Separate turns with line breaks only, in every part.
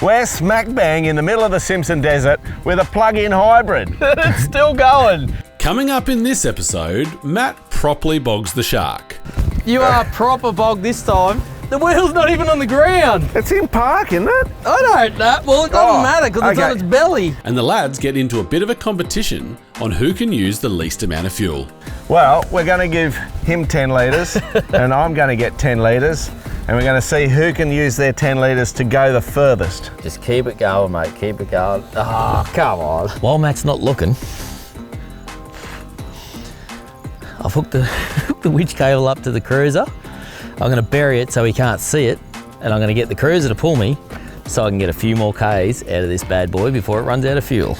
We're smack bang in the middle of the Simpson Desert with a plug-in hybrid.
It's still going.
Coming up in this episode, Matt properly bogs the shark.
You are proper bogged this time. The wheel's not even on the ground.
It's in park, isn't it?
I don't know. Well, it doesn't matter because it's on its belly.
And the lads get into a bit of a competition on who can use the least amount of fuel.
Well, we're going to give him 10 litres and I'm going to get 10 litres and we're going to see who can use their 10 litres to go the furthest.
Just keep it going, mate. Keep it going. Oh, come on. While Matt's not looking, I've hooked the winch cable up to the cruiser. I'm going to bury it so he can't see it, and I'm going to get the cruiser to pull me so I can get a few more Ks out of this bad boy before it runs out of fuel.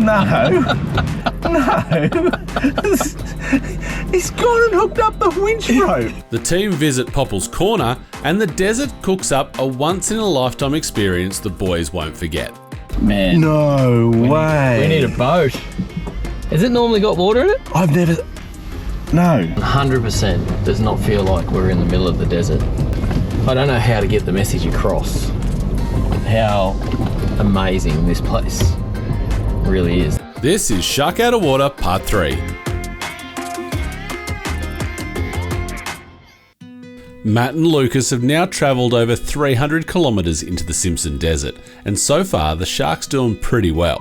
No. He's gone and hooked up the winch rope.
The team visit Popple's Corner, and the desert cooks up a once-in-a-lifetime experience the boys won't forget.
Man.
No way.
We need a boat. Has it normally got water in it?
I've never... No.
100% does not feel like we're in the middle of the desert. I don't know how to get the message across how amazing this place really is.
This is Shark Out of Water Part 3. Matt and Lucas have now travelled over 300 kilometres into the Simpson Desert, and so far the shark's doing pretty well.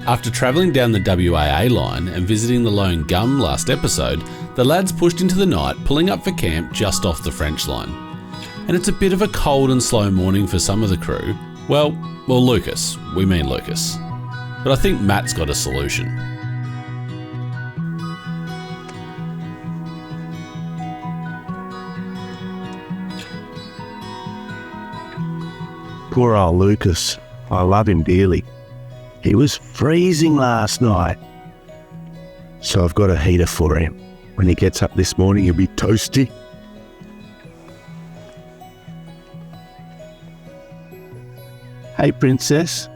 After travelling down the WAA line and visiting the Lone Gum last episode, the lads pushed into the night, pulling up for camp just off the French line. And it's a bit of a cold and slow morning for some of the crew. Well, Lucas. We mean Lucas. But I think Matt's got a solution.
Poor old Lucas. I love him dearly. He was freezing last night. So I've got a heater for him. When he gets up this morning, he'll be toasty. Hey, princess.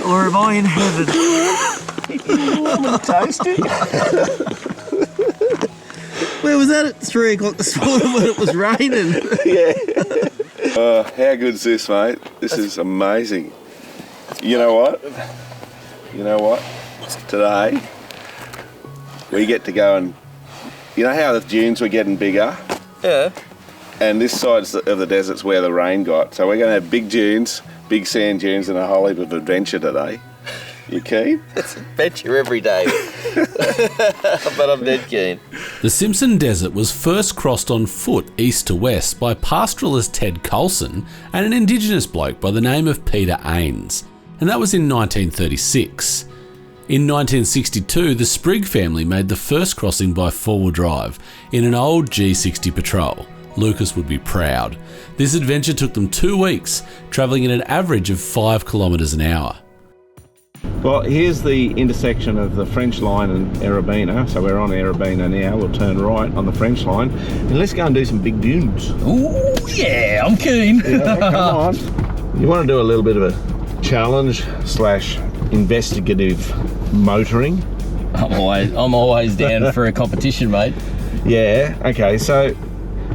Or am I in heaven?
Warm and toasty.
Where was that at 3 o'clock this morning when it was raining?
Yeah. How good's this, mate? This is amazing. You know what? Today, we get to go and... You know how the dunes were getting bigger?
Yeah.
And this side of the desert's where the rain got. So we're going to have big dunes, big sand dunes, and a whole heap of adventure today. You keen?
It's adventure every day. But I'm dead keen.
The Simpson Desert was first crossed on foot east to west by pastoralist Ted Colson and an Indigenous bloke by the name of Peter Ains, and that was in 1936. In 1962, the Sprigg family made the first crossing by four-wheel drive in an old G60 Patrol. Lucas would be proud. This adventure took them 2 weeks, travelling at an average of 5 kilometres an hour.
Well, here's the intersection of the French line and Erebina. So we're on Erebina now. We'll turn right on the French line. And let's go and do some big dunes.
Ooh, yeah, I'm keen.
Yeah, come on. You want to do a little bit of a challenge / investigative motoring?
I'm always down for a competition, mate.
Yeah, okay, so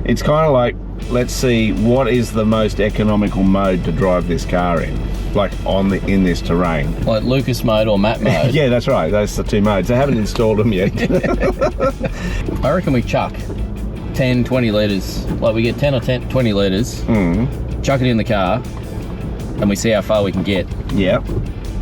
it's kind of like, let's see what is the most economical mode to drive this car in, like in this terrain.
Like Lucas mode or Matt mode?
Yeah, that's right, those are the two modes. I haven't installed them yet.
I reckon we chuck 10, 20 litres, like we get 10 or 20 litres, chuck it in the car, and we see how far we can get.
Yep.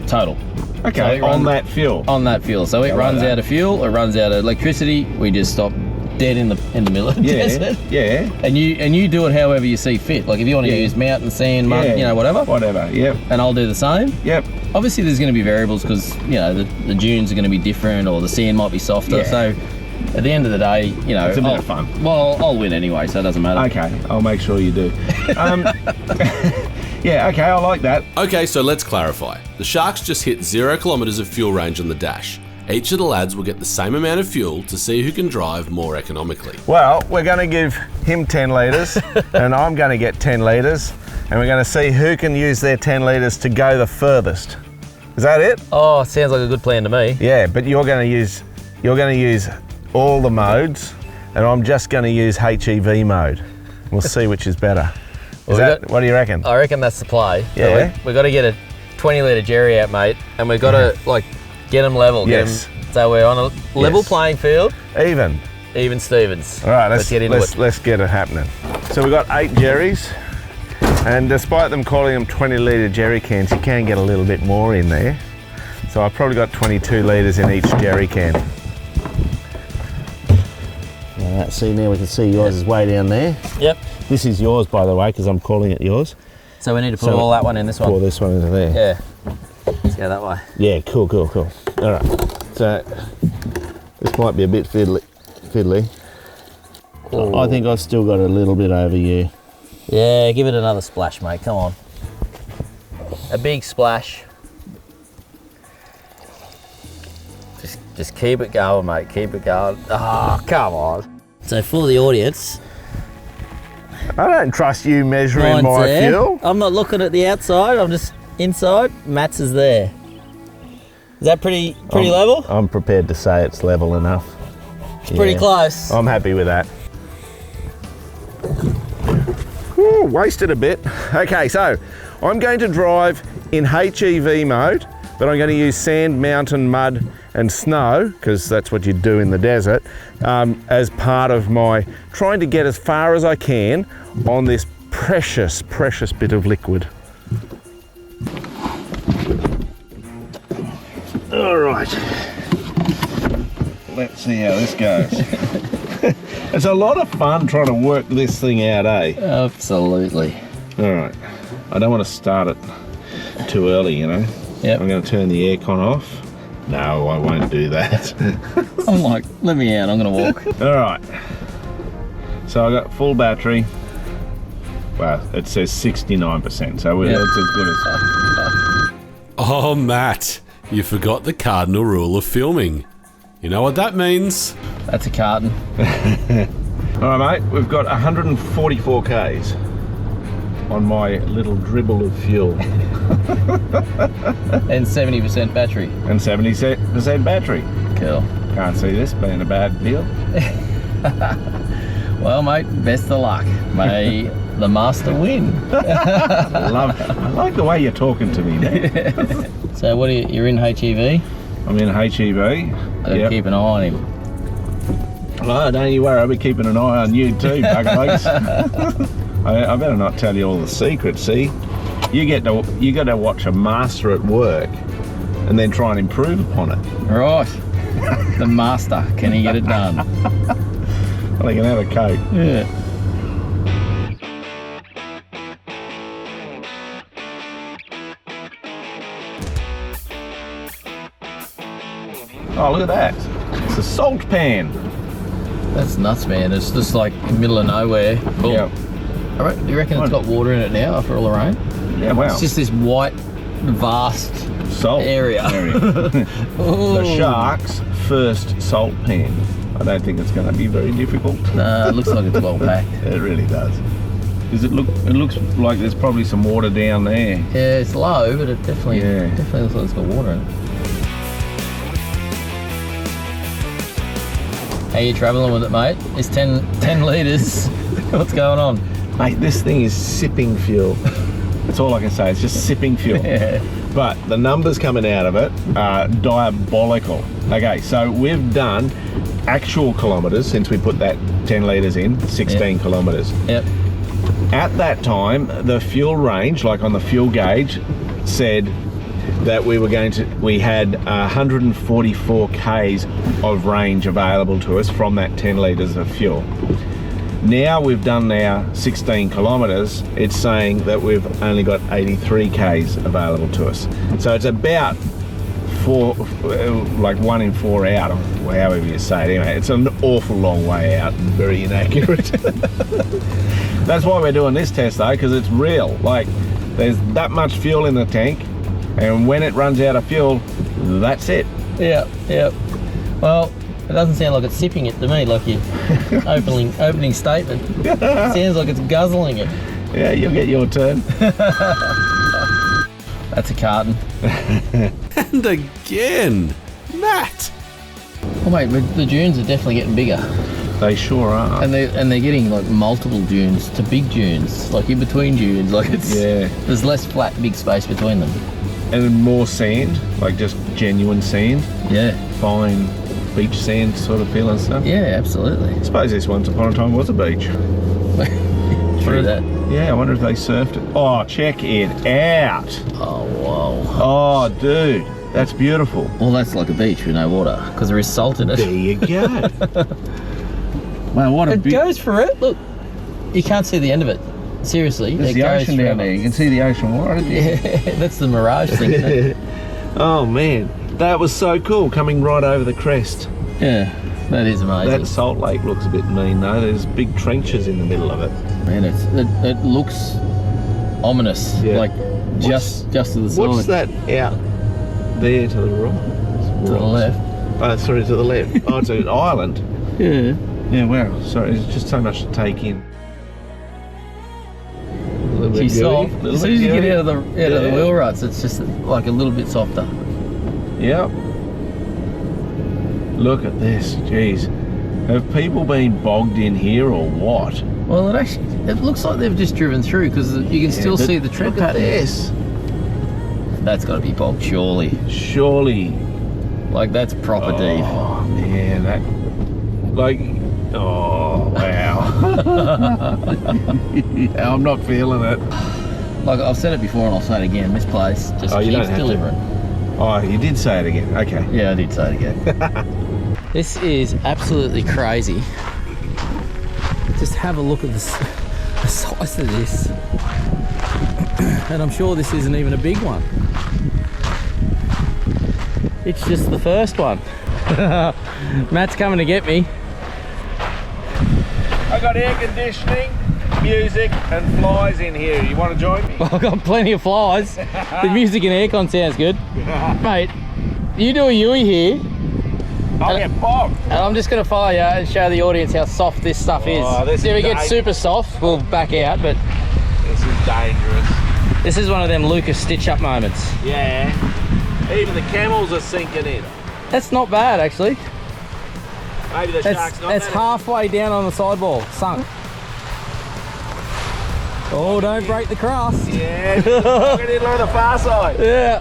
Total.
Okay,
so
on that fuel.
On that fuel. So it runs out of fuel, it runs out of electricity, we just stop dead in the middle of the desert.
Yeah.
And you do it however you see fit. Like if you want to use mountain, sand, mud, whatever.
Whatever, yep.
And I'll do the same.
Yep.
Obviously there's going to be variables because, the dunes are going to be different or the sand might be softer. Yeah. So at the end of the day,
it's a bit of fun.
Well, I'll win anyway, so it doesn't matter.
Okay, I'll make sure you do. Yeah, okay, I like that.
Okay, so let's clarify. The Sharks just hit 0 kilometres of fuel range on the dash. Each of the lads will get the same amount of fuel to see who can drive more economically.
Well, we're going to give him 10 litres and I'm going to get 10 litres and we're going to see who can use their 10 litres to go the furthest. Is that it?
Oh, sounds like a good plan to me.
Yeah, but you're going to use all the modes, and I'm just going to use HEV mode. We'll see which is better. What do you reckon?
I reckon that's the play.
Yeah.
We've got to get a 20 litre jerry out, mate, and we've got to get them level.
Yes.
So we're on a level playing field.
Even
Stevens.
All right, let's
get into it.
Let's get it happening. So we've got 8 jerrys, and despite them calling them 20 litre jerry cans, you can get a little bit more in there. So I've probably got 22 litres in each jerry can. All right, see, now we can see yours is way down there.
Yep.
This is yours, by the way, because I'm calling it yours.
So we need to put all that one in this one.
Pour this one into there.
Yeah. Let's go that way.
Yeah, cool. All right. So this might be a bit fiddly.
Ooh.
I think I've still got a little bit over you.
Yeah, give it another splash, mate. Come on. A big splash. Just keep it going, mate. Keep it going. Oh, come on. So for the audience,
I don't trust you measuring
mine's
my
there.
fuel.
I'm not looking at the outside. I'm just inside. Matt's is there. Is that pretty level?
I'm prepared to say it's level enough.
It's pretty close.
I'm happy with that. Whew, wasted a bit. Okay, so I'm going to drive in HEV mode, but I'm going to use sand, mountain, mud and snow, because that's what you do in the desert, as part of my trying to get as far as I can on this precious bit of liquid. All right. Let's see how this goes. It's a lot of fun trying to work this thing out, eh?
Absolutely.
All right. I don't want to start it too early, you know?
Yep.
I'm going to turn the aircon off. No, I won't do that.
I'm like, let me out. I'm going to walk.
All right. So I got full battery. Well, it says 69%, so that's as good as...
Oh, Matt, you forgot the cardinal rule of filming. You know what that means?
That's a carton.
All right, mate, we've got 144 Ks on my little dribble of fuel.
And 70% battery.
And 70% battery.
Cool.
Can't see this being a bad deal.
Well, mate, best of luck. May the master win.
I like the way you're talking to me, man.
So what are you're in HEV?
I'm in HEV.
I've got to keep an eye on him.
Oh, don't you worry, I'll be keeping an eye on you too, buggerbugs. I better not tell you all the secrets, see? You got to watch a master at work and then try and improve upon it.
Right. The master, can he get it done?
Well, he can have a coat.
Yeah.
Oh, look at that. It's a salt pan.
That's nuts, man. It's just like middle of nowhere. Cool.
Yeah.
All right, do you reckon it's got water in it now after all the rain?
Yeah, wow.
It's just this white, vast
Salt
area.
The shark's first salt pan. I don't think it's going to be very difficult.
Nah, it looks like it's well packed.
It really does. Does it look? It looks like there's probably some water down there.
Yeah, it's low, but it definitely looks like it's got water in it. How you travelling with it, mate? It's 10 litres. What's going on?
Mate, this thing is sipping fuel. That's all I can say. It's just sipping fuel.
Yeah.
But the numbers coming out of it are diabolical. Okay, so we've done actual kilometres since we put that 10 litres in, 16 kilometres.
Yep.
At that time, the fuel range, like on the fuel gauge, said that we had 144 Ks of range available to us from that 10 litres of fuel. Now we've done our 16 kilometres, it's saying that we've only got 83 Ks available to us. So it's about 1 in 4 out, or however you say it. Anyway, it's an awful long way out and very inaccurate. That's why we're doing this test though, because it's real. Like, there's that much fuel in the tank, and when it runs out of fuel, that's it.
Yeah. Well, it doesn't sound like it's sipping it to me, like your opening statement. It sounds like it's guzzling it.
Yeah, you'll get your turn.
That's a carton.
And again. Matt.
Oh mate, but the dunes are definitely getting bigger.
They sure are.
And they're getting like multiple dunes to big dunes, like in between dunes. Like it's there's less flat big space between them.
And more sand, like just genuine sand.
Yeah.
Fine beach sand sort of feel and stuff.
Yeah, absolutely.
I suppose this once upon a time was a beach.
True that.
Yeah, I wonder if they surfed it. Oh, check it out.
Oh wow.
Oh, dude, that's beautiful.
Well, that's like a beach with no water because there is salt in it.
There you go. Wow, what a
It goes for it. Look, you can't see the end of it. Seriously,
There's
it
the
goes
ocean down there. You can see the ocean water.
Yeah, that's the mirage thing, isn't it?
Oh man, that was so cool coming right over the crest.
Yeah, that is amazing.
That salt lake looks a bit mean though. There's big trenches in the middle of it.
Man, it looks ominous.
Yeah.
Like just to the side.
What's that out there to the right?
To the left.
Oh, sorry, to the left. Oh, it's an island.
Yeah.
Yeah, wow. Sorry, it's just so much to take in. A little bit
She's
gooey,
soft.
little
As soon
bit
as you get
gooey.
out of the wheel ruts, it's just like a little bit softer.
Yep. Look at this, jeez. Have people been bogged in here or what?
Well, it looks like they've just driven through because you can still see the tread
look at
pattern.
this.
That's got to be bogged, surely.
Surely.
Like that's proper deep.
Oh man, that like, oh wow. Yeah, I'm not feeling it.
Like I've said it before and I'll say it again. This place just
You don't
keeps
have to.
delivering.
Oh, you did say it again. Okay.
Yeah, I did say it again. This is absolutely crazy. Just have a look at the size of this. And I'm sure this isn't even a big one. It's just the first one. Matt's coming to get me.
I got air conditioning, music, and flies in here. You want to join me?
I've got plenty of flies. The music and aircon sounds good. Mate, you do a Yui here.
I'll get bogged.
And I'm just going to follow you and show the audience how soft this stuff is.
This
If
is
it gets super soft, we'll back out, but
This is dangerous.
this is one of them Lucas stitch-up moments.
Yeah. Even the camels are sinking in.
That's not bad, actually.
Maybe the shark's not.
That's halfway down on the sidewall, sunk. Oh, don't break the crust.
Yeah. Get in on the far side.
Yeah.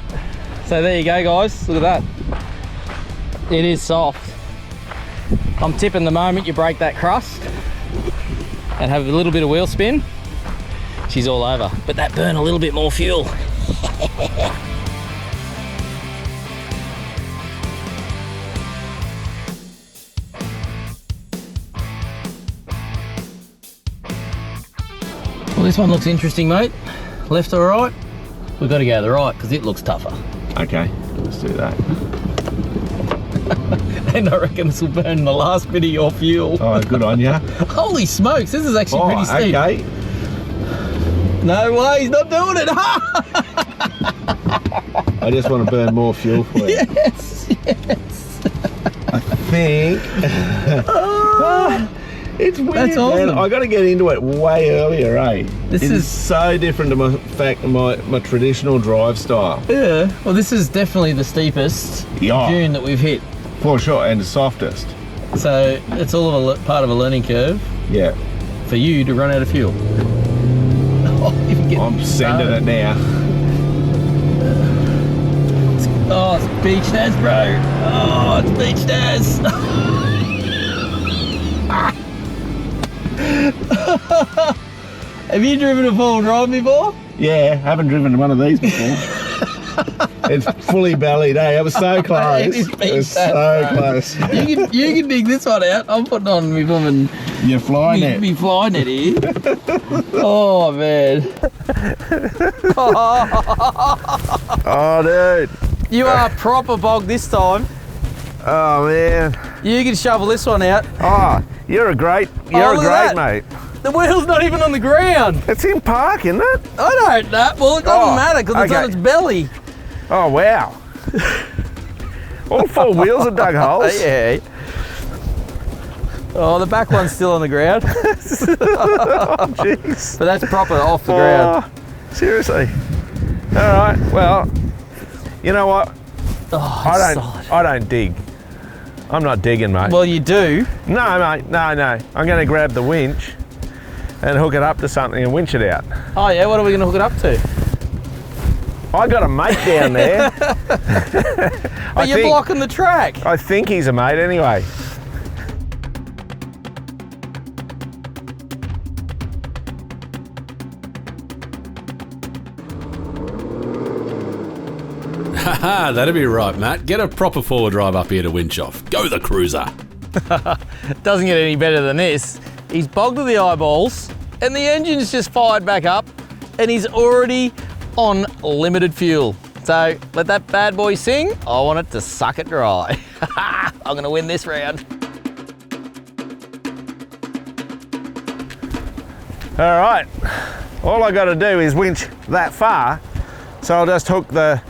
So there you go, guys. Look at that. It is soft. I'm tipping the moment you break that crust and have a little bit of wheel spin, she's all over. But that burn a little bit more fuel. Well, this one looks interesting, mate. Left or right? We've got to go to the right because it looks tougher.
Okay, let's do that.
And I reckon this will burn the last bit of your fuel.
Oh, good on ya.
Holy smokes, this is actually pretty steep.
Okay.
No way, he's not doing it.
I just want to burn more fuel for you.
Yes, yes.
I think. It's weird,
That's awesome.
man. I got to get into it way earlier, eh?
This
It
is-
so different to my traditional drive style.
Yeah, well this is definitely the steepest
Yeah.
dune that we've hit.
For sure, and the softest.
So it's all of part of a learning curve
Yeah.
for you to run out of fuel. Oh, even getting
I'm sending it now.
Oh, it's beach Naz, bro. Oh, it's beach Naz. Have you driven a four-wheel drive before?
Yeah, haven't driven one of these before. It's fully bellied, eh? It was so close.
It is
It was
beach
so
Naz, bro.
close.
You can dig this one out. I'm putting on me blooming
You're flying it.
me fly net here. Oh man.
Oh, dude.
You are proper bogged this time.
Oh, man.
You can shovel this one out.
Oh, you're a great
look at that.
mate.
The wheel's not even on the ground.
It's in park, isn't it?
I don't know. Well, it doesn't
Oh,
matter because it's on
okay.
its belly.
Oh, wow. All four wheels are dug holes.
Yeah. Oh, the back one's still on the ground.
Jeez.
But that's proper off the ground.
Oh, seriously. All right, well, you know what?
Oh,
I
it's solid.
I don't dig. I'm not digging, mate.
Well, you do.
No, mate, no. I'm going to grab the winch and hook it up to something and winch it out.
Oh yeah, what are we going to hook it up to?
I got a mate down there.
But you're blocking the track.
I think he's a mate anyway.
Haha, that'd be right, Matt. Get a proper forward drive up here to winch off. Go the cruiser.
Doesn't get any better than this. He's bogged to the eyeballs and the engine's just fired back up and he's already on limited fuel. So let that bad boy sing. I want it to suck it dry. I'm gonna win this round.
All right, all I got to do is winch that far. So I'll just hook the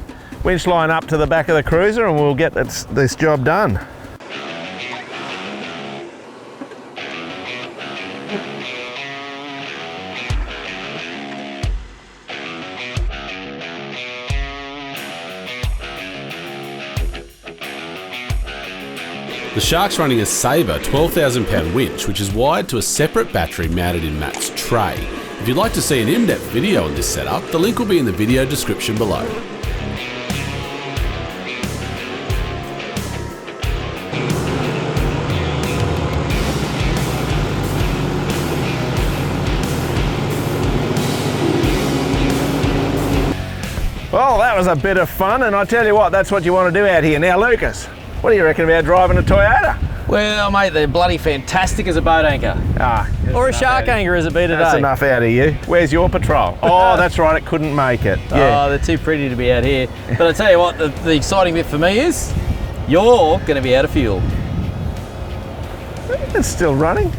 winch line up to the back of the cruiser and we'll get this job done.
The Shark's running a Sabre 12,000 pound winch, which is wired to a separate battery mounted in Matt's tray. If you'd like to see an in-depth video on this setup, the link will be in the video description below.
Well, that was a bit of fun, and I tell you what, that's what you want to do out here. Now, Lucas, what do you reckon about driving a Toyota?
Well, mate, they're bloody fantastic as a boat anchor. Or a shark anchor as it be today.
That's enough out of you. Where's your patrol? Oh, that's right, it couldn't make it. Yeah.
Oh, they're too pretty to be out here. But I tell you what, the exciting bit for me is you're going to be out of fuel.
It's still running.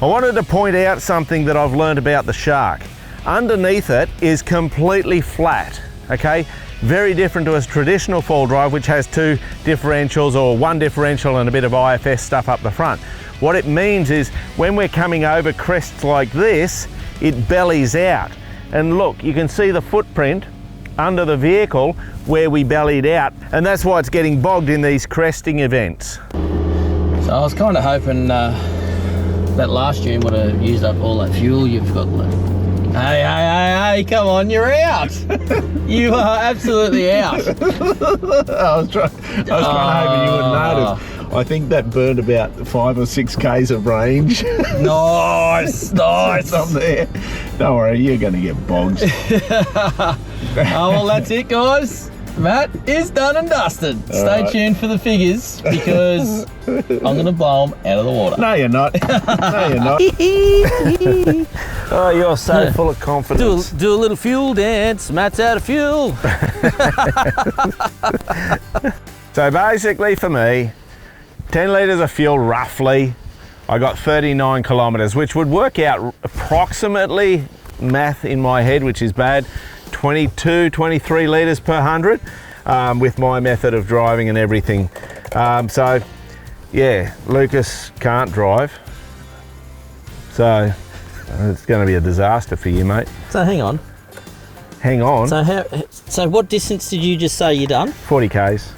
I wanted to point out something that I've learned about the Shark. Underneath it is completely flat, okay? Very different to a traditional four-wheel drive, which has two differentials or one differential and a bit of IFS stuff up the front. What it means is when we're coming over crests like this, it bellies out. And look, you can see the footprint under the vehicle where we bellied out, and that's why it's getting bogged in these cresting events.
So I was kind of hoping that last June would have used up all that fuel you've got left. Hey, come on, you're out. You are absolutely out.
I was trying to hope you wouldn't notice. I think that burned about 5 or 6 Ks of range.
Nice.
Up there. Don't worry, you're going to get bogged.
Oh, well, that's it, guys. Matt is done and dusted. Stay tuned for the figures because I'm going to blow them out of the water.
No, you're not. No, you're not. Oh, you're so full of confidence.
Do a little fuel dance. Matt's out of fuel.
So basically for me, 10 litres of fuel roughly, I got 39 kilometres, which would work out approximately, math in my head, which is bad, 22, 23 litres per 100 with my method of driving and everything. So yeah, Lucas can't drive. So it's going to be a disaster for you, mate.
So hang on.
Hang on.
So what distance did you just say you done?
40 Ks.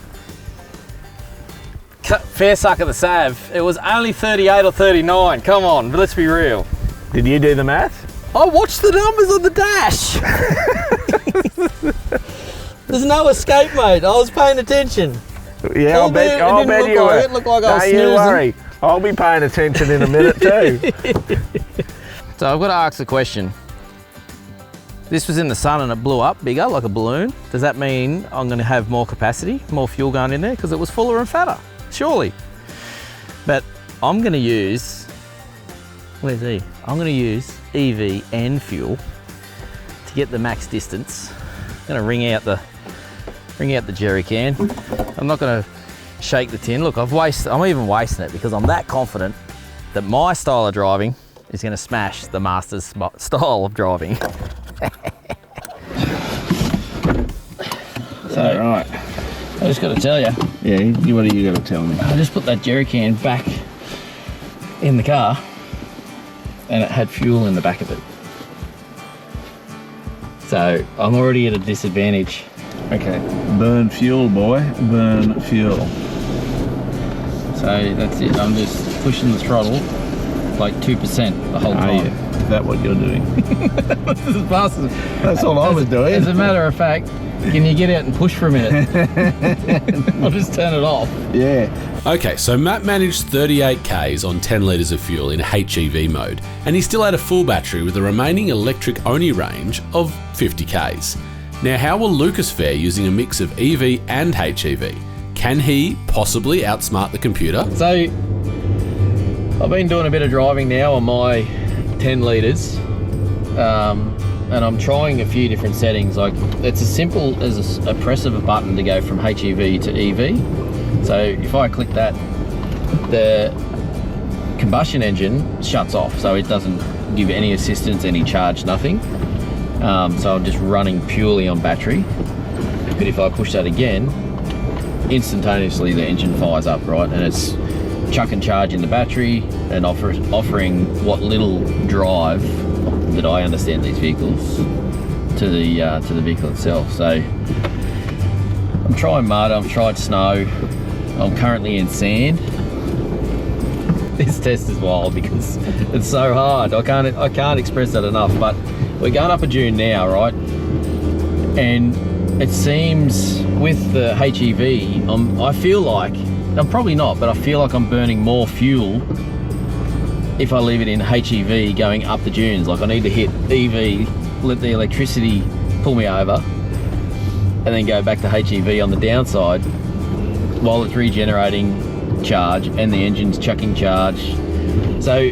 Fair suck of the sav. It was only 38 or 39. Come on, but let's be real.
Did you do the math?
I watched the numbers on the dash. There's no escape, mate. I was paying attention.
Yeah, I'll bet you were.
It looked like I was
snoozing. Don't you worry. I'll be paying attention in a minute too.
So I've got to ask the question. This was in the sun and it blew up bigger like a balloon. Does that mean I'm going to have more capacity, more fuel going in there? Because it was fuller and fatter, surely. But I'm going to use, where's he? I'm going to use EV and fuel to get the max distance. I'm going to wring out the jerry can. I'm not going to shake the tin. Look, I'm even wasting it because I'm that confident that my style of driving is going to smash the master's style of driving. So, right, I just got to tell you.
Yeah, what are you got to tell me?
I just put that jerry can back in the car and it had fuel in the back of it. So I'm already at a disadvantage.
Okay, burn fuel, boy, burn fuel.
So that's it. I'm just pushing the throttle like 2% the whole
Are
time.
you? Is that what you're doing?
As fast as,
That's all I was doing.
As a matter of fact, can you get out and push for a minute? I'll just turn it off.
Yeah.
Okay, so Matt managed 38 Ks on 10 litres of fuel in HEV mode, and he still had a full battery with a remaining electric-only range of 50 Ks. Now, how will Lucas fare using a mix of EV and HEV? Can he possibly outsmart the computer?
So I've been doing a bit of driving now on my 10 litres, and I'm trying a few different settings. Like, it's as simple as a press of a button to go from HEV to EV. So if I click that, the combustion engine shuts off, so it doesn't give any assistance, any charge, nothing. So I'm just running purely on battery. But if I push that again, instantaneously the engine fires up, right? And it's chucking charge in the battery and offering what little drive that I understand these vehicles to the vehicle itself. So I'm trying mud, I've tried snow, I'm currently in sand. This test is wild because it's so hard. I can't express that enough. But we're going up a dune now, right? And it seems with the HEV, I feel like, I'm probably not, but I feel like I'm burning more fuel if I leave it in HEV going up the dunes. Like, I need to hit EV, let the electricity pull me over, and then go back to HEV on the downside while it's regenerating charge and the engine's chucking charge. So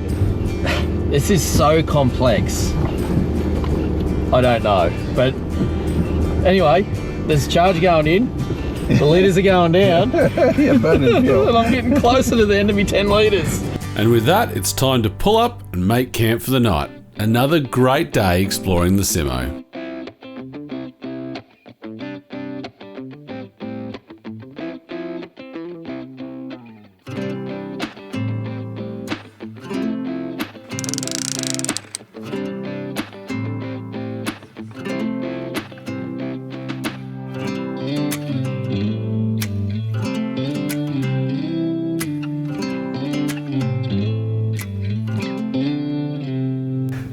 this is so complex. I don't know, but anyway, there's charge going in, the litres are going down,
Yeah, burning fuel.
and I'm getting closer to the end of my 10 litres.
And with that, it's time to pull up and make camp for the night. Another great day exploring the Simo.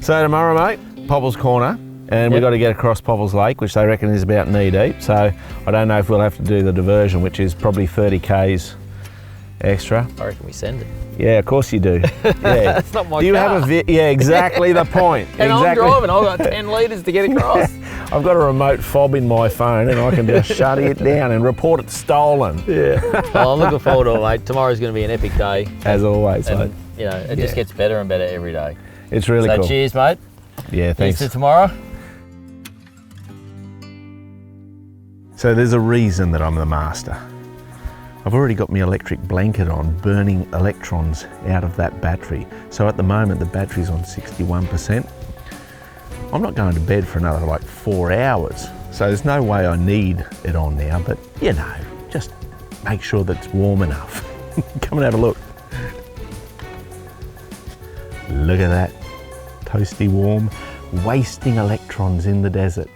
So tomorrow, mate, Popple's Corner, and we've got to get across Popple's Lake, which they reckon is about knee deep. So I don't know if we'll have to do the diversion, which is probably 30 Ks extra.
I reckon we send it.
Yeah, of course you do. Yeah.
That's not my
Do you
car.
have a yeah, exactly the point.
And
exactly.
I'm driving, I've got 10 litres to get across.
I've got a remote fob in my phone, and I can just shut it down and report it stolen.
Yeah. Well, I'm looking forward to it, mate. Tomorrow's going to be an epic day.
As always,
And,
mate.
you know, it just gets better and better every day.
It's really
So
cool.
cheers, mate.
Yeah, thanks.
Here's to tomorrow.
So there's a reason that I'm the master. I've already got my electric blanket on, burning electrons out of that battery. So at the moment, the battery's on 61%. I'm not going to bed for another like 4 hours. So there's no way I need it on now, but you know, just make sure that it's warm enough. Come and have a look. Look at that, toasty warm, wasting electrons in the desert.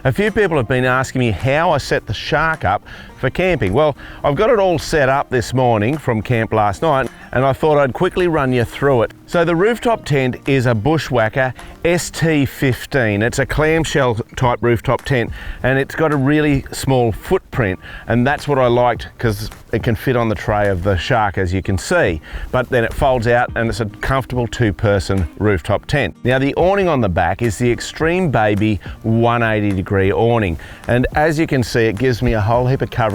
A few people have been asking me how I set the Shark up for camping. Well, I've got it all set up this morning from camp last night, and I thought I'd quickly run you through it. So the rooftop tent is a Bushwhacker ST15. It's a clamshell type rooftop tent, and it's got a really small footprint, and that's what I liked because it can fit on the tray of the Shark, as you can see. But then it folds out and it's a comfortable 2-person rooftop tent. Now the awning on the back is the Extreme Baby 180-degree awning, and as you can see, it gives me a whole heap of coverage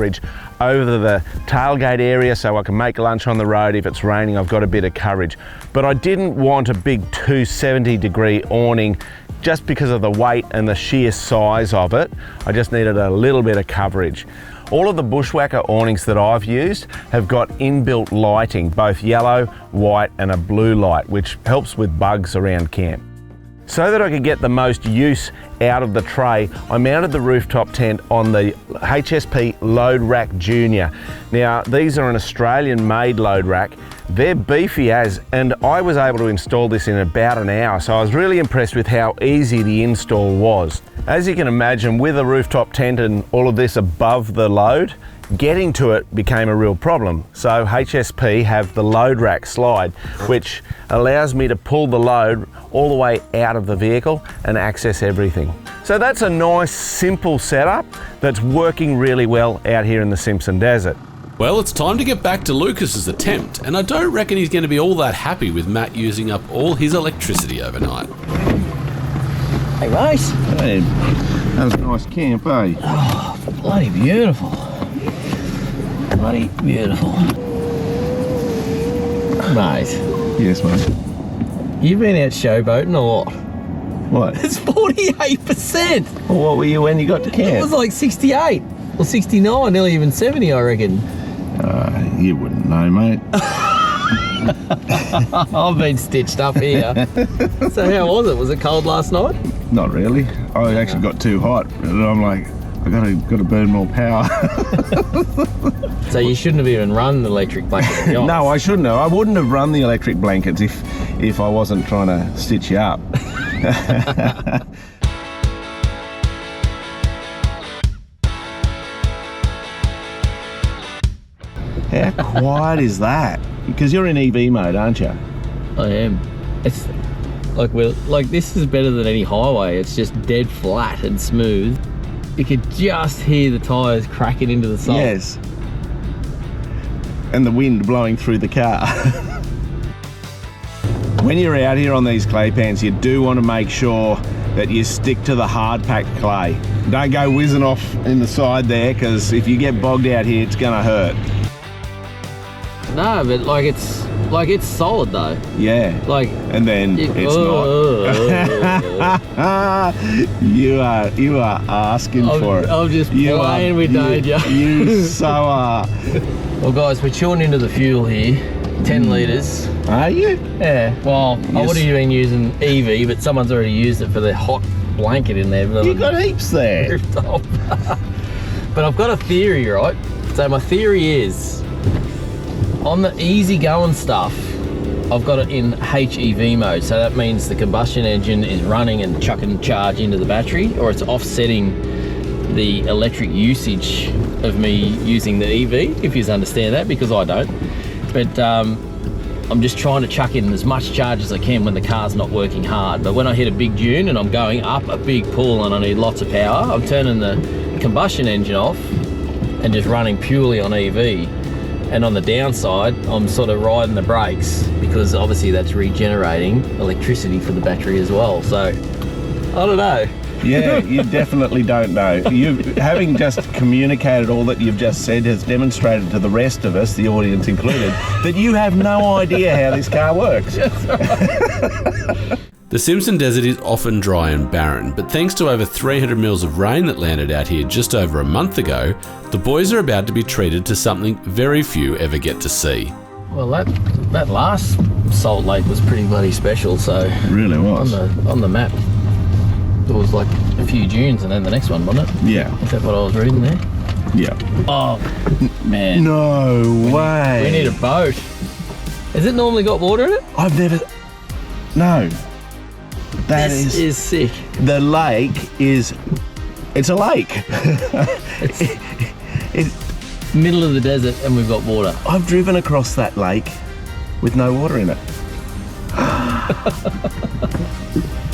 over the tailgate area, so I can make lunch on the road. If it's raining, I've got a bit of coverage. But I didn't want a big 270-degree awning just because of the weight and the sheer size of it. I just needed a little bit of coverage. All of the Bushwhacker awnings that I've used have got inbuilt lighting, both yellow, white and a blue light, which helps with bugs around camp. So that I could get the most use out of the tray, I mounted the rooftop tent on the HSP Load Rack Junior. Now, these are an Australian-made load rack. They're beefy as, and I was able to install this in about an hour, so I was really impressed with how easy the install was. As you can imagine, with a rooftop tent and all of this above the load, getting to it became a real problem. So HSP have the load rack slide, which allows me to pull the load all the way out of the vehicle and access everything. So that's a nice, simple setup that's working really well out here in the Simpson Desert.
Well, it's time to get back to Lucas's attempt, and I don't reckon he's going to be all that happy with Matt using up all his electricity overnight.
Hey, mate.
Hey, that was a nice camp, eh?
Oh, bloody beautiful. Bloody beautiful. Mate,
Yes, mate.
you've been out showboating or what?
What?
It's 48%.
Well, what were you when you got to
It
camp?
was like 68 or 69, nearly even 70, I reckon.
You wouldn't know, mate.
I've been stitched up here. So how was it? Was it cold last night?
Not really. I actually got too hot, and I'm like, I gotta burn more power.
So you shouldn't have even run the electric blanket.
No, I shouldn't have. I wouldn't have run the electric blankets if I wasn't trying to stitch you up. How quiet is that? Because you're in EV mode, aren't you?
I am. It's like this is better than any highway. It's just dead flat and smooth. You could just hear the tyres cracking into the side.
Yes. And the wind blowing through the car. When you're out here on these clay pans, you do want to make sure that you stick to the hard packed clay. Don't go whizzing off in the side there, because if you get bogged out here, it's gonna hurt.
No, but it's solid though.
Yeah.
Like,
And then it's not. You are asking for it.
I'm just
You
playing with danger.
You so are.
Well, guys, we're chewing into the fuel here. 10 litres.
Are you?
Yeah. Well, I
Yes.
would have been using EV, but someone's already used it for the hot blanket in there.
You got heaps there.
Rooftop. But I've got a theory, right? So my theory is, on the easy going stuff, I've got it in HEV mode. So that means the combustion engine is running and chucking charge into the battery, or it's offsetting the electric usage of me using the EV, if you understand that, because I don't. But I'm just trying to chuck in as much charge as I can when the car's not working hard. But when I hit a big dune and I'm going up a big pull and I need lots of power, I'm turning the combustion engine off and just running purely on EV. And on the downside, I'm sort of riding the brakes, because obviously that's regenerating electricity for the battery as well. So, I don't know.
Yeah, you definitely don't know. You, having just communicated all that you've just said, has demonstrated to the rest of us, the audience included, that you have no idea how this car works.
The Simpson Desert is often dry and barren, but thanks to over 300 mils of rain that landed out here just over a month ago, the boys are about to be treated to something very few ever get to see.
Well, that last Salt Lake was pretty bloody special. So
It really was.
on the map, there was like a few dunes, and then the next one, wasn't it?
Yeah,
Is that what I was reading there?
yeah.
Oh man,
No way.
we need a boat. Has it normally got water in it?
I've never. No. That
This
is.
is sick.
The lake is. It's a lake.
It's middle of the desert, and we've got water.
I've driven across that lake with no water in it.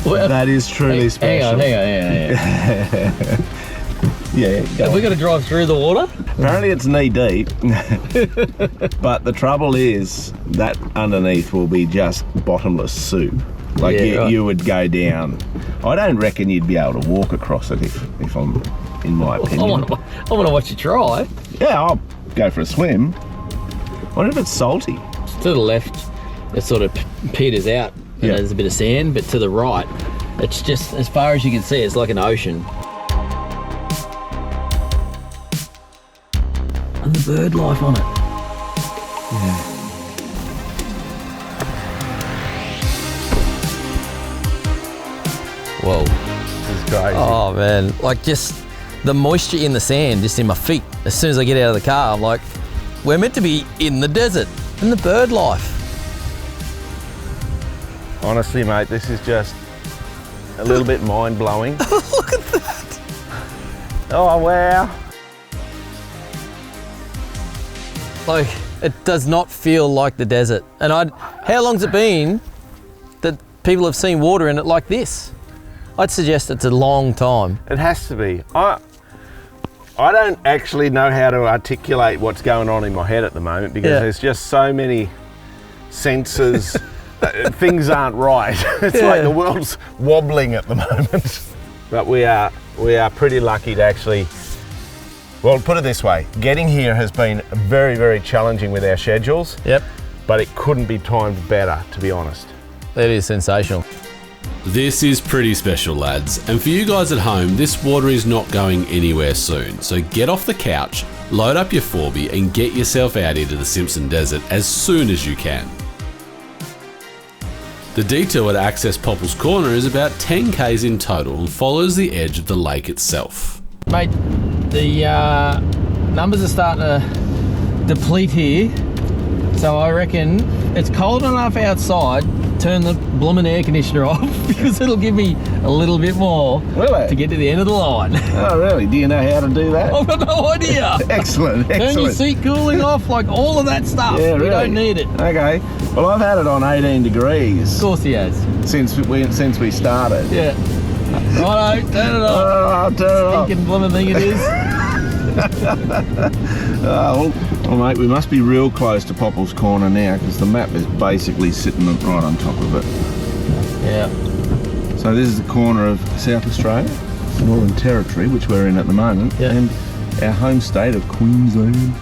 Well,
That is truly special.
Hang on.
Yeah, go
Have we
on.
got to drive through the water?
Apparently it's knee deep. But the trouble is that underneath will be just bottomless soup. Like
Yeah, right.
you would go down. I don't reckon you'd be able to walk across it if I'm, in my
I
opinion.
want to watch you try.
Yeah, I'll go for a swim. What if it's salty?
To the left, it sort of peters out, and
Yeah.
there's a bit of sand, but to the right, it's just, as far as you can see, it's like an ocean. And the bird life on it. Whoa, this is
crazy.
Oh man, like just the moisture in the sand, just in my feet. As soon as I get out of the car, I'm like, we're meant to be in the desert, in the bird life.
Honestly, mate, this is just a little bit mind-blowing.
Look at that.
Oh, wow.
Like, it does not feel like the desert. And how long's it been that people have seen water in it like this? I'd suggest it's a long time.
It has to be. I don't actually know how to articulate what's going on in my head at the moment because there's just so many senses. Things aren't right. It's like the world's wobbling at the moment. But we are pretty lucky to actually, well, put it this way, getting here has been very, very challenging with our schedules.
Yep.
But it couldn't be timed better, to be honest.
That is sensational.
This is pretty special, lads, and for you guys at home, this water is not going anywhere soon, so get off the couch, load up your 4B and get yourself out into the Simpson Desert as soon as you can. The detour to access Popple's Corner is about 10 k's in total and follows the edge of the lake itself.
Mate, the numbers are starting to deplete here, so I reckon it's cold enough outside, turn the blooming air conditioner off because it'll give me a little bit more to get to the end of the line.
Oh, really? Do you know how to do that?
I've got no idea.
Excellent,
Turn your
excellent.
seat cooling off, like all of that stuff.
Yeah, really?
We don't need it.
Okay. Well, I've had it on 18 degrees
Of course he has.
since we started.
Yeah. Righto, turn it off.
I'll turn it off.
Stinking blooming thing it is.
Well, mate, we must be real close to Popple's Corner now because the map is basically sitting right on top of it.
Yeah.
So this is the corner of South Australia, Northern Territory, which we're in at the moment, and our home state of Queensland.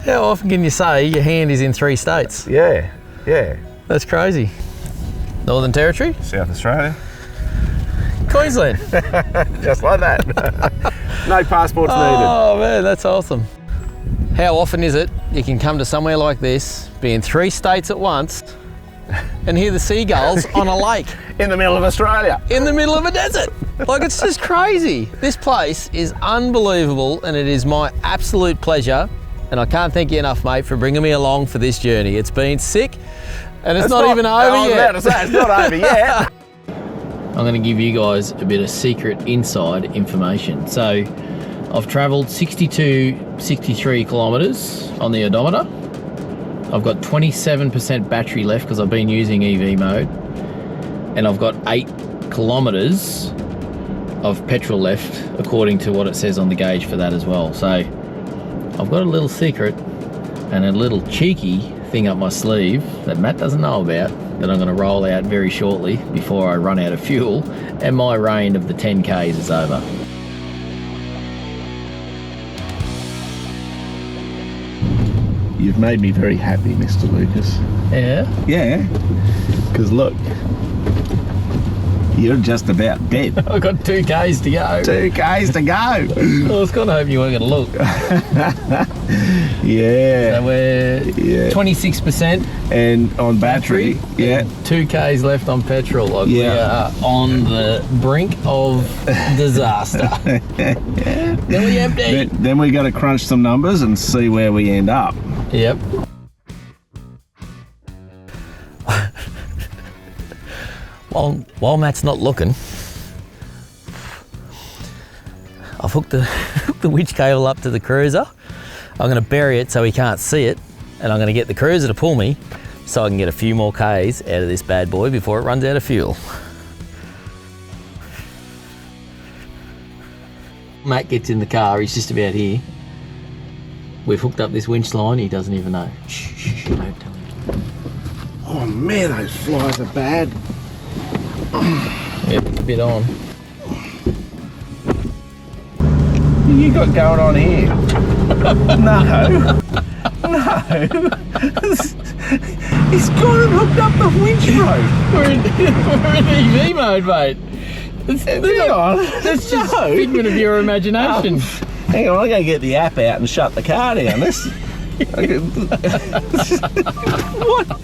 How often can you say your hand is in 3 states?
Yeah, yeah.
That's crazy. Northern Territory,
South Australia.
Queensland.
Just like that. No passports needed.
Oh man, that's awesome. How often is it you can come to somewhere like this, be in 3 states at once, and hear the seagulls on a lake
In the middle of Australia.
in the middle of a desert? Like, it's just crazy. This place is unbelievable, and it is my absolute pleasure. And I can't thank you enough, mate, for bringing me along for this journey. It's been sick, and it's not even over yet.
I was about to say, it's not over yet.
I'm going to give you guys a bit of secret inside information. So I've travelled 63 kilometres on the odometer. I've got 27% battery left because I've been using EV mode. And I've got 8 kilometres of petrol left according to what it says on the gauge for that as well. So I've got a little secret and a little cheeky thing up my sleeve that Matt doesn't know about that I'm going to roll out very shortly before I run out of fuel and my reign of the 10 Ks is over.
You've made me very happy, Mr. Lucas.
Yeah?
Yeah, because look, you're just about dead.
I've got 2 Ks to go.
2 Ks to go.
I was kind of hoping you weren't going to look.
Yeah.
So we're 26%
And on battery, yeah.
2 Ks left on petrol. Like we are on the brink of disaster. Nearly empty.
Then we got to crunch some numbers and see where we end up.
Yep. While Matt's not looking, I've hooked the winch cable up to the cruiser. I'm going to bury it so he can't see it, and I'm going to get the cruiser to pull me so I can get a few more Ks out of this bad boy before it runs out of fuel. Matt gets in the car, he's just about here. We've hooked up this winch line, he doesn't even know. Shh, don't tell him.
Oh man, those flies are bad.
Yep, a bit on.
What you got going on here? No. He's got it hooked up the winch mode.
We're in EV mode, mate. That's just figment of your imagination.
Hang on, I'm going to get the app out and shut the car down. What?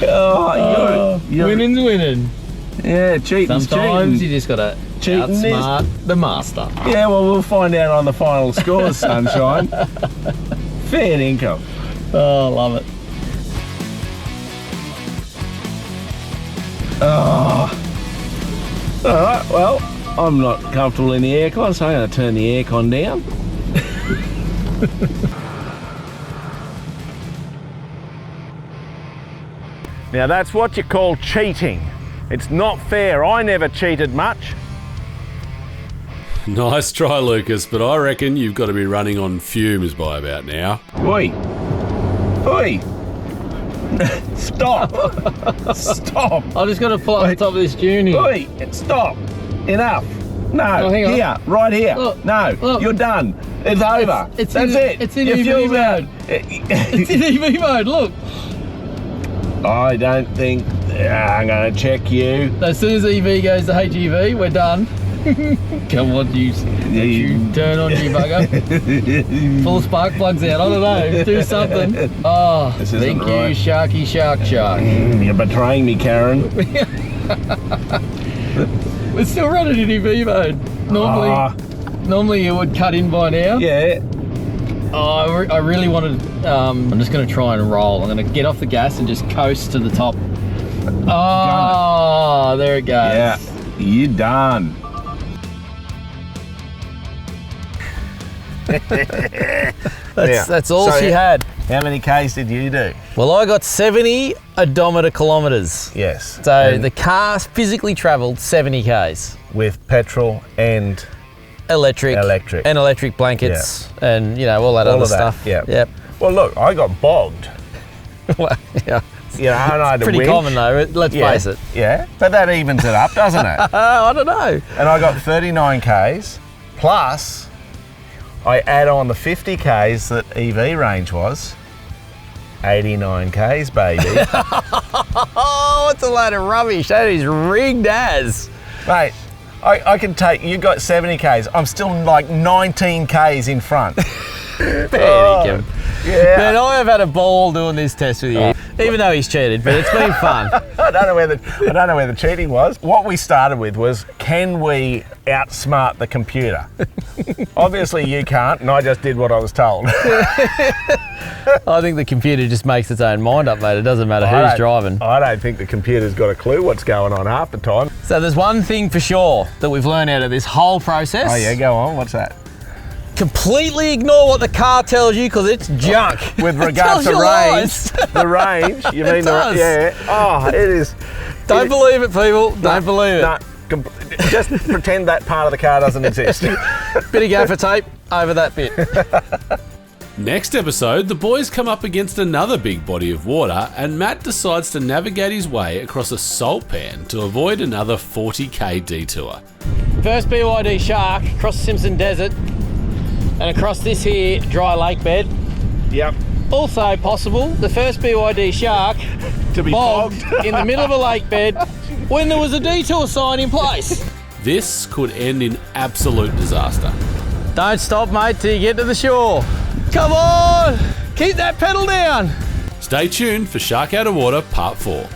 Oh, you're
winning's winning.
yeah, cheating's
Sometimes
cheating.
you just gotta
Cheating is-
outsmart the master.
Yeah, well, we'll find out on the final scores, sunshine. Fair income.
Oh, love it.
All right, well, I'm not comfortable in the aircon, so I'm going to turn the aircon down. Now, that's what you call cheating. It's not fair. I never cheated much.
Nice try, Lucas, but I reckon you've got to be running on fumes by about now.
Oi. Oi. Stop. Stop.
I just gotta pull up the top of this dune here.
Oi. Stop. Enough. No.
Oh, hang on.
Here. Right here.
Look,
No.
look.
You're done. It's over.
It's
That's
in-
it.
it's in
Your
EV
fuel's
mode.
out.
It's in EV mode, look.
I don't think... I'm going to check you.
As soon as EV goes to HEV, we're done. Come on, you turn on you bugger. Full spark plugs out, I don't know, do something. Oh,
This isn't
thank
right.
you, Sharky Shark.
You're betraying me, Karen.
We're still running in EV mode. Normally it would cut in by now.
Yeah.
Oh, I really wanted, I'm just gonna try and roll. I'm gonna get off the gas and just coast to the top. Oh, there it goes.
Yeah. You done.
That's all
So
she had.
How many Ks did you do?
Well, I got 70 odometer kilometres.
Yes.
So
And
the car physically travelled 70 Ks.
with petrol and
Electric.
Electric.
And electric blankets and, you know, all that
all
other
of that.
stuff.
Yeah.
Yep.
Well, look, I got bogged.
Well, yeah.
You know, and I had a
Pretty
winch.
common though, let's
Yeah.
face it.
Yeah. But that evens it up, doesn't it?
I don't know.
And I got 39 Ks plus I add on the 50 Ks that EV range was. 89 Ks, baby.
Oh, it's a load of rubbish. That is rigged as.
Mate, I can take, you got 70 Ks. I'm still like 19 Ks in front.
Fair dinkum.
Yeah.
Man, I have had a ball doing this test with you, even though he's cheated, but it's been fun.
I don't know where the cheating was. What we started with was, can we outsmart the computer? Obviously you can't, and I just did what I was told.
I think the computer just makes its own mind up, mate. It doesn't matter
I
who's
don't-
driving.
I don't think the computer's got a clue what's going on half the time.
So there's one thing for sure that we've learned out of this whole process.
Oh yeah, go on. What's that?
Completely ignore what the car tells you because it's junk.
With
It
regards
tells
to
you
range,
lies.
the range. You
It
mean
does.
yeah? Oh, it is.
Don't believe it, people. Don't believe it.
No, just pretend that part of the car doesn't exist.
Bit of gaffer tape over that bit.
Next episode, the boys come up against another big body of water, and Matt decides to navigate his way across a salt pan to avoid another 40k detour.
First BYD Shark across the Simpson Desert and across this here dry lake bed.
Yep.
Also possible, the first BYD Shark
To be
bogged
bogged.
in the middle of a lake bed when there was a detour sign in place.
This could end in absolute disaster.
Don't stop, mate, till you get to the shore. Come on, keep that pedal down.
Stay tuned for Shark Out of Water Part 4.